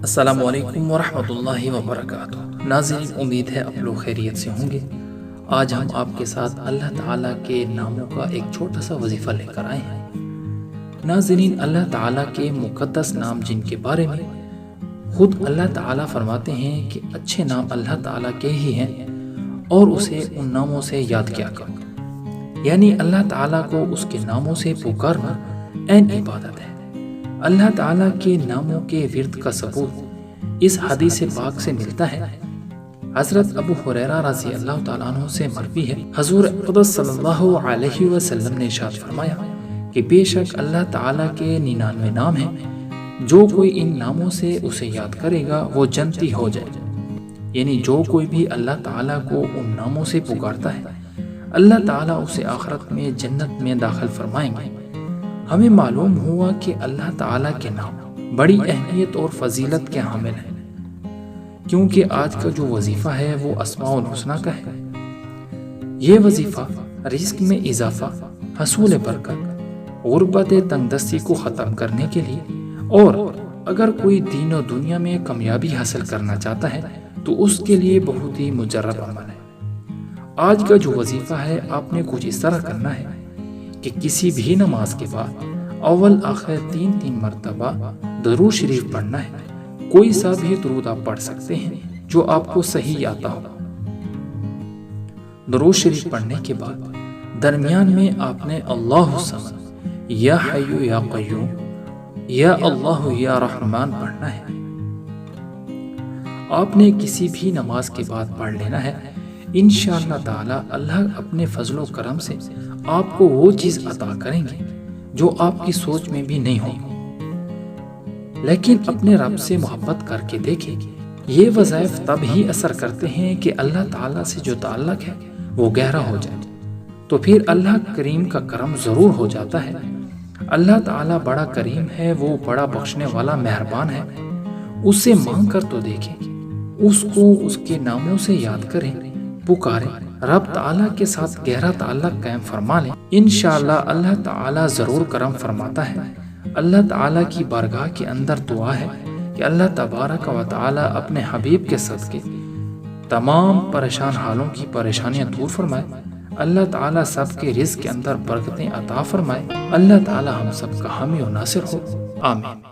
السلام علیکم ورحمۃ اللہ وبرکاتہ۔ ناظرین، امید ہے آپ لوگ خیریت سے ہوں گے۔ آج ہم آپ کے ساتھ اللہ تعالیٰ کے ناموں کا ایک چھوٹا سا وظیفہ لے کر آئے ہیں۔ ناظرین، اللہ تعالیٰ کے مقدس نام جن کے بارے میں خود اللہ تعالیٰ فرماتے ہیں کہ اچھے نام اللہ تعالیٰ کے ہی ہیں اور اسے ان ناموں سے یاد کیا کرو، یعنی اللہ تعالیٰ کو اس کے ناموں سے پکارنا عین عبادت ہے۔ اللہ تعالیٰ کے ناموں کے ورد کا ثبوت اس حدیث پاک سے ملتا ہے۔ حضرت ابو ہریرہ رضی اللہ تعالیٰ عنہ سے مروی ہے، حضور اقدس صلی اللہ علیہ وسلم نے ارشاد فرمایا کہ بے شک اللہ تعالیٰ کے 99 نام ہیں، جو کوئی ان ناموں سے اسے یاد کرے گا وہ جنتی ہو جائے، یعنی جو کوئی بھی اللہ تعالیٰ کو ان ناموں سے پکارتا ہے اللہ تعالیٰ اسے آخرت میں جنت میں داخل فرمائیں گے۔ ہمیں معلوم ہوا کہ اللہ تعالیٰ کے نام بڑی اہمیت اور فضیلت کے حامل ہیں، کیونکہ آج کا جو وظیفہ ہے وہ اسماء الحسنی کا ہے۔ یہ وظیفہ رزق میں اضافہ، حصول برکت، غربت تنگ دستی کو ختم کرنے کے لیے، اور اگر کوئی دین و دنیا میں کامیابی حاصل کرنا چاہتا ہے تو اس کے لیے بہت ہی مجرب عمل ہے۔ آج کا جو وظیفہ ہے آپ نے کچھ اس طرح کرنا ہے کہ کسی بھی نماز کے بعد اول آخر 3 مرتبہ درود شریف پڑھنا ہے۔ کوئی سا بھی درود آپ پڑھ سکتے ہیں جو آپ کو صحیح آتا ہو۔ درود شریف پڑھنے کے بعد درمیان میں آپ نے اللہ الصمد، یا حی یا قیوم، یا اللہ یا رحمان پڑھنا ہے۔ آپ نے کسی بھی نماز کے بعد پڑھ لینا ہے۔ انشاءاللہ تعالی اللہ اپنے فضل و کرم سے آپ کو وہ چیز عطا کریں گے جو آپ کی سوچ میں بھی نہیں ہوگی۔ لیکن اپنے رب سے محبت کر کے دیکھیں، یہ وظائف تب ہی اثر کرتے ہیں کہ اللہ تعالیٰ سے جو تعلق ہے وہ گہرا ہو جائے، تو پھر اللہ کریم کا کرم ضرور ہو جاتا ہے۔ اللہ تعالیٰ بڑا کریم ہے، وہ بڑا بخشنے والا مہربان ہے۔ اس سے مانگ کر تو دیکھیں، اس کو اس کے ناموں سے یاد کریں، پکاریں، رب تعالیٰ کے ساتھ گہرا تعلق قائم فرما لیں، انشاءاللہ اللہ تعالیٰ ضرور کرم فرماتا ہے۔ اللہ تعالیٰ کی بارگاہ کے اندر دعا ہے کہ اللہ تبارک و تعالیٰ اپنے حبیب کے صدقے تمام پریشان حالوں کی پریشانیاں دور فرمائے۔ اللہ تعالیٰ سب کے رزق کے اندر برکتیں عطا فرمائے۔ اللہ تعالیٰ ہم سب کا حامی و ناصر ہو، آمین۔